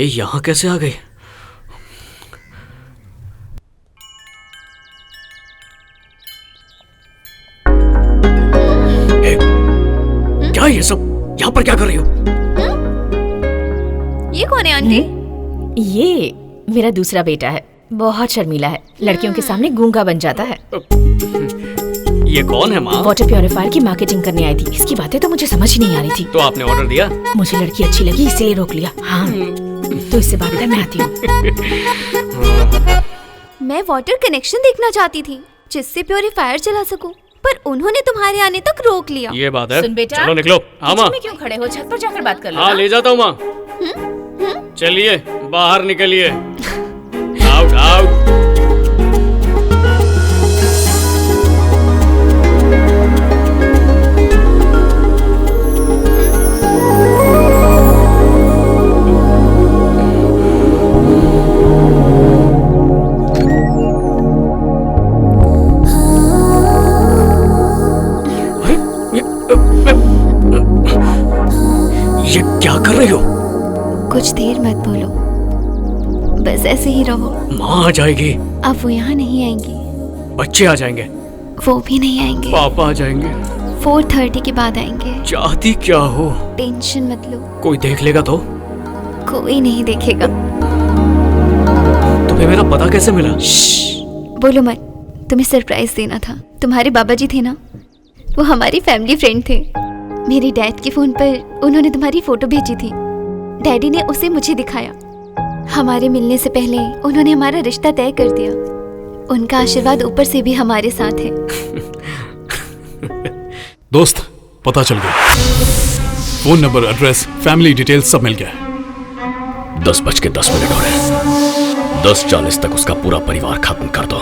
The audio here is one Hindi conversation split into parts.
यहाँ कैसे आ गई? क्या ये सब? यहाँ पर क्या कर रही हो? ये कौन है आंटी? ये मेरा दूसरा बेटा है, बहुत शर्मीला है, लड़कियों के सामने गूंगा बन जाता है। ये कौन है माँ? वाटर प्योरीफायर की मार्केटिंग करने आई थी। इसकी बातें तो मुझे समझ ही नहीं आ रही थी। तो आपने ऑर्डर दिया? मुझे लड़की अच्छी लगी इसलिए रोक लिया। हाँ, तो इससे बात कर, मैं आती हूँ। मैं वाटर कनेक्शन देखना चाहती थी जिससे प्योरीफायर चला सकूं, पर उन्होंने तुम्हारे आने तक रोक लिया। ये बात है। सुन बेटा, चलो निकलो। हाँ माँ। में क्यों खड़े हो? छत पर जाकर बात कर लो। हाँ ले जाता हूँ माँ। चलिए बाहर निकलिए। Out out. ये क्या कर रही हो? कुछ देर मत बोलो, बस ऐसे ही रहो। माँ आ जाएगी। अब वो यहाँ नहीं आएंगी। बच्चे आ जाएंगे। वो भी नहीं आएंगे। पापा आ जाएंगे। 4:30 के बाद आएंगे। चाहती क्या हो? टेंशन मत लो, कोई देख लेगा तो? कोई नहीं देखेगा। तुम्हें मेरा पता कैसे मिला? बोलो मत, तुम्हें सरप्राइज देना था। तुम्हारे बाबा जी थे ना, वो हमारी फैमिली फ्रेंड थे। मेरे डैड के फोन पर उन्होंने तुम्हारी फोटो भेजी थी। डैडी ने उसे मुझे दिखाया। हमारे मिलने से पहले उन्होंने हमारा रिश्ता तय कर दिया। उनका आशीर्वाद ऊपर से भी हमारे साथ है। दोस्त, पता चल गया। Phone number, address, family details सब मिल गया। 10:10 हो रहे हैं। 10:40 तक उसका पूरा परिवार खत्म कर दो।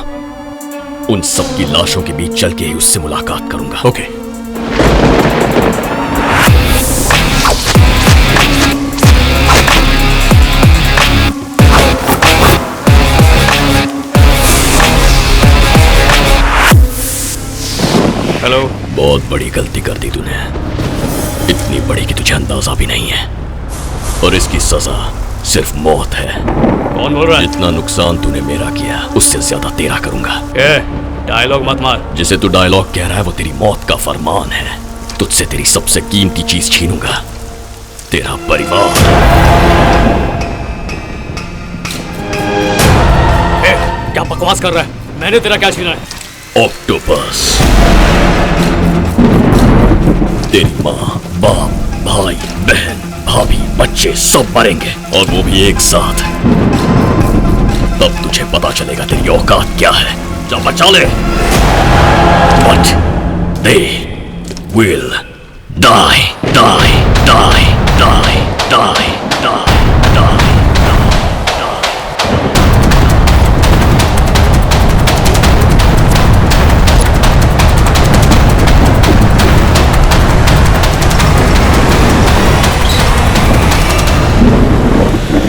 उन सब की लाशों के बीच चल के ही उससे मुलाकात करूंगा। ओके। हेलो। बहुत बड़ी गलती कर दी तूने, इतनी बड़ी कि तुझे अंदाजा भी नहीं है, और इसकी सजा सिर्फ मौत है। कौन बोल रहा है? इतना नुकसान तूने मेरा किया, उससे ज्यादा तेरा करूंगा। डायलॉग मत मार। जिसे तू डायलॉग कह रहा है वो तेरी मौत का फरमान है। तुझसे तेरी सबसे कीमती चीज छीनूंगा, तेरा परिवार। क्या बकवास कर रहा है? मैंने तेरा क्या छीना है? ऑक्टोपस, तेरी माँ, बाप, भाई, बहन, भाभी, बच्चे सब मरेंगे, और वो भी एक साथ। तब तुझे पता चलेगा तेरी औकात क्या है। जा बचा ले। But they will die, die, die, die, die, die, die.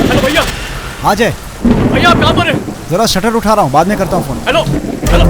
Hello भैया। आ जाए भैया आप कहाँ पर हैं? जरा शटर उठा रहा हूँ, बाद में करता हूँ फोन। Hello hello.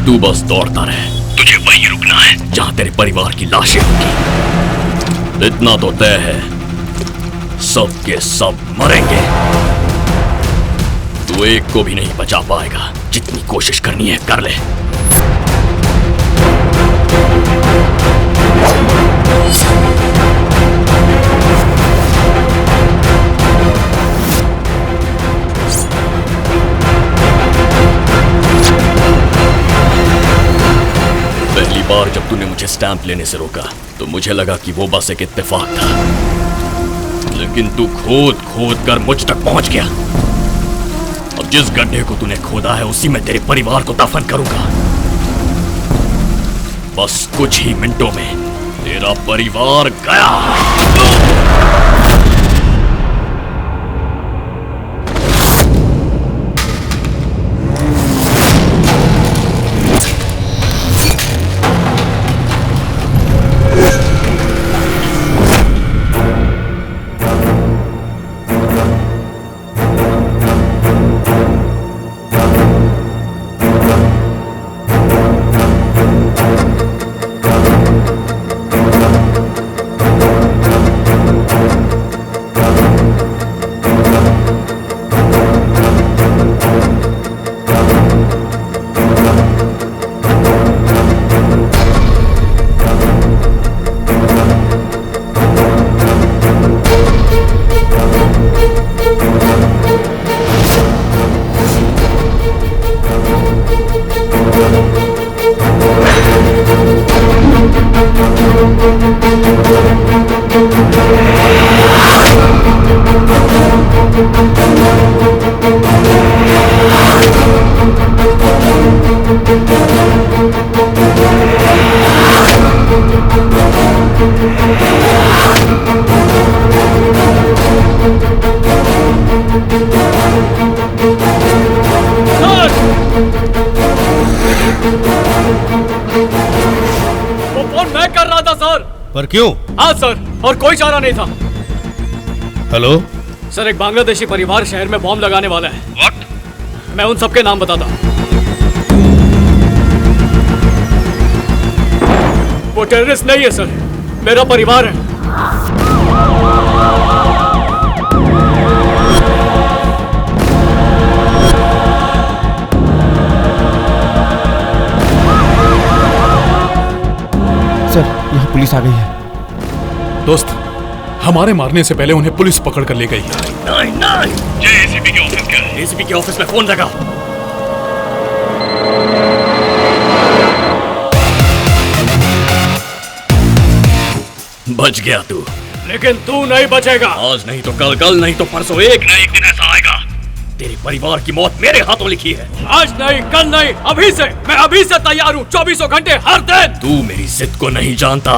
तू बस दौड़ता रहे, तुझे वहीं रुकना है जहां तेरे परिवार की लाशें होंगी। इतना तो तय है, सब के सब मरेंगे। तू एक को भी नहीं बचा पाएगा। जितनी कोशिश करनी है कर ले। पहली बार जब तूने मुझे स्टैंप लेने से रोका तो मुझे लगा कि वो बस एक इत्तेफाक था, लेकिन तू खोद खोद कर मुझ तक पहुंच गया। अब जिस गड्ढे को तूने खोदा है उसी में तेरे परिवार को दफन करूंगा। बस कुछ ही मिनटों में तेरा परिवार गया। वो फोन मैं कर रहा था सर। पर क्यों? हाँ सर, और कोई चारा नहीं था। हेलो सर, एक बांग्लादेशी परिवार शहर में बॉम्ब लगाने वाला है। व्हाट? मैं उन सबके नाम बताता हूँ। वो टेररिस्ट नहीं है सर, मेरा परिवार है। सर, यहाँ पुलिस आ गई है। दोस्त, हमारे मारने से पहले उन्हें पुलिस पकड़ कर ले गई है। नहीं नहीं, ये एसीपी के ऑफिस क्या है? एसीपी के ऑफिस में फोन लगा। बच गया तू, लेकिन तू नहीं बचेगा। आज नहीं तो कल, कल नहीं तो परसों, एक न एक दिन ऐसा आएगा। तेरे परिवार की मौत मेरे हाथों लिखी है। आज नहीं, कल नहीं, अभी से। मैं अभी से तैयार हूँ, 24 घंटे हर दिन। तू मेरी जिद को नहीं जानता।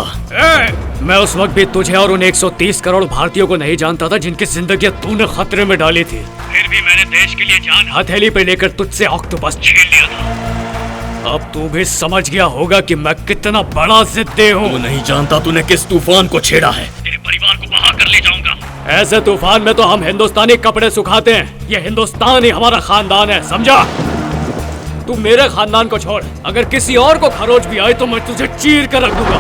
मैं उस वक्त भी तुझे और उन 130 करोड़ भारतीयों को नहीं जानता था जिनकी जिंदगी तूने खतरे में डाली थी। फिर भी मैंने देश के लिए जान हथेली पे लेकर तुझसे ऑक्टोपस छीन लिया था। अब तू भी समझ गया होगा कि मैं कितना बड़ा जिद्दी हूँ। तू नहीं जानता तूने किस तूफान को छेड़ा है। तेरे परिवार को बहा कर ले जाऊंगा। ऐसे तूफान में तो हम हिंदुस्तानी कपड़े सुखाते हैं। ये हिंदुस्तान ही हमारा खानदान है, समझा? तू मेरे खानदान को छोड़, अगर किसी और को खरोच भी आए तो मैं तुझे चीर कर रख दूंगा।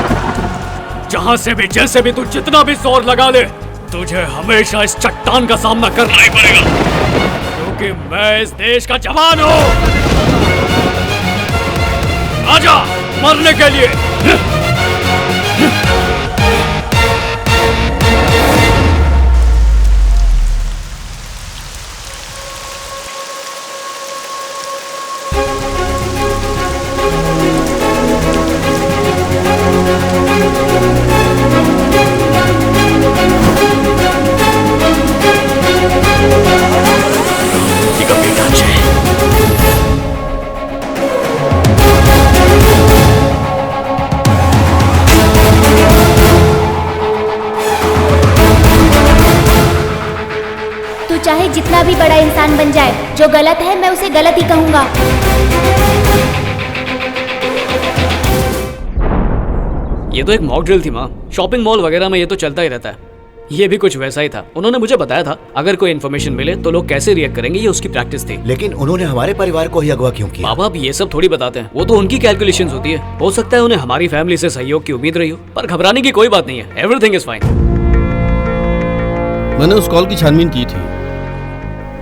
जहां से भी, जैसे भी, तू जितना भी जोर लगा ले, तुझे हमेशा इस चट्टान का सामना करना ही पड़ेगा, क्योंकि मैं इस देश का जवान हूँ। आजा मरने के लिए। चाहे जितना भी बड़ा इंसान बन जाए, जो गलत है मैं उसे गलत ही कहूंगा। ये तो एक मॉक ड्रिल थी माँ। शॉपिंग मॉल वगैरह में ये तो चलता ही रहता है। ये भी कुछ वैसा ही था। उन्होंने मुझे बताया था अगर कोई इन्फॉर्मेशन मिले तो लोग कैसे रिएक्ट करेंगे, ये उसकी प्रैक्टिस थी। लेकिन उन्होंने हमारे परिवार को ही अगवा क्यों किया? बाबा अब ये सब थोड़ी बताते हैं, वो तो उनकी कैलकुलेशंस होती है। हो सकता है उन्हें हमारी फैमिली से सहयोग की उम्मीद रही हो, पर घबराने की कोई बात नहीं है। Everything is fine. मैंने उस कॉल की छानबीन की थी।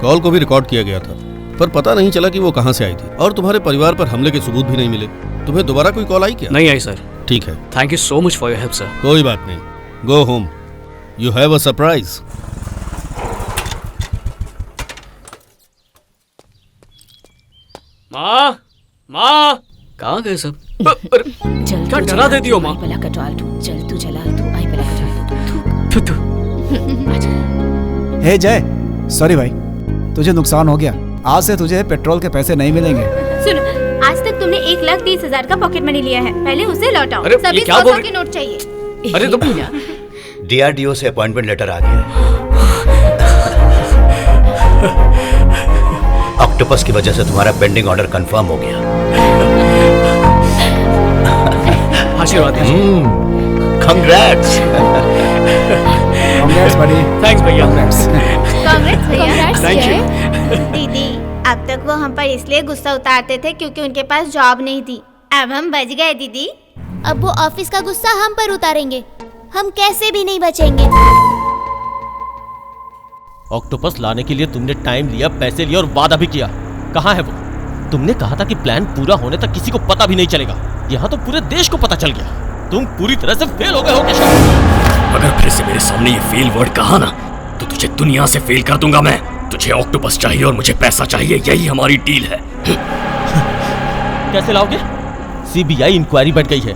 कॉल को भी रिकॉर्ड किया गया था, पर पता नहीं चला कि वो कहां से आई थी। और तुम्हारे परिवार पर हमले के सबूत भी नहीं मिले। तुम्हें दोबारा कोई कॉल आई क्या? नहीं आई सर। ठीक है, thank you so much for your help sir. कोई बात नहीं, go home, you have a surprise. माँ, माँ, कहाँ गए सब? चल क्या डरा देती हो माँ? आई पला कटवाल तू, चल तू चला तू, आई पला कटवाल तू। हे जय, सॉरी भाई, तुझे नुकसान हो गया। आज से तुझे पेट्रोल के पैसे नहीं मिलेंगे। सुनो, आज तक तुमने 1,30,000 का पॉकेट मनी लिया है, पहले उसे लौटाओ। अरे, सभी ये क्या 100 बोल के नोट चाहिए। अरे तो डीआरडीओ से अपॉइंटमेंट लेटर आ गया है। ऑक्टोपस की वजह से तुम्हारा पेंडिंग ऑर्डर कंफर्म हो गया। आशीर्वाद दीजिए। कांग्रेट्स। कांग्रेट्स बड़ी। थैंक्स भैया। कांग्रेट्स भैया। Thank you. दीदी अब तक वो हम पर इसलिए गुस्सा उतारते थे क्योंकि उनके पास जॉब नहीं थी। अब हम बच गए दीदी। अब वो ऑफिस का गुस्सा हम पर उतारेंगे। हम कैसे भी नहीं बचेंगे। ऑक्टोपस लाने के लिए तुमने टाइम लिया, पैसे लिए और वादा भी किया। कहाँ है वो? तुमने कहा था कि प्लान पूरा होने तक किसी को पता भी नहीं चलेगा। यहाँ तो पूरे देश को पता चल गया। तुम पूरी तरह से फेल हो गए हो केशव। अगर फिर से मेरे सामने ये फेल वर्ड कहा ना तो तुझे दुनिया से फेल कर दूंगा मैं। तुझे ऑक्टोपस चाहिए और मुझे पैसा चाहिए, यही हमारी डील है। कैसे लाओगे? सीबीआई इंक्वायरी बैठ गई है।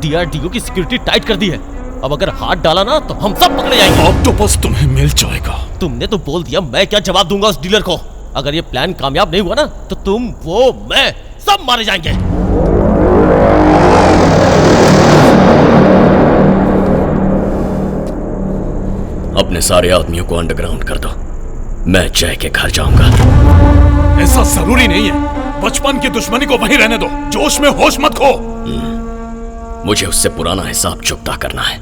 डीआरडीओ की सिक्योरिटी टाइट कर दी है। अब अगर हाथ डाला ना तो हम सब पकड़े जाएंगे। ऑक्टोपस तुम्हें मिल जाएगा। तुमने तो बोल दिया, मैं क्या जवाब दूंगा उस डीलर को? अगर ये प्लान कामयाब नहीं हुआ ना तो तुम, वो, मैं सब मारे जाएंगे। अपने सारे आदमियों को अंडरग्राउंड कर दो। मैं जय के घर जाऊंगा। ऐसा जरूरी नहीं है। बचपन की दुश्मनी को वहीं रहने दो। जोश में होश मत खो। मुझे उससे पुराना हिसाब चुकता करना है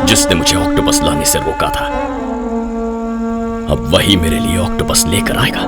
जिसने मुझे ऑक्टोपस लाने से रोका था। अब वही मेरे लिए ऑक्टोपस लेकर आएगा।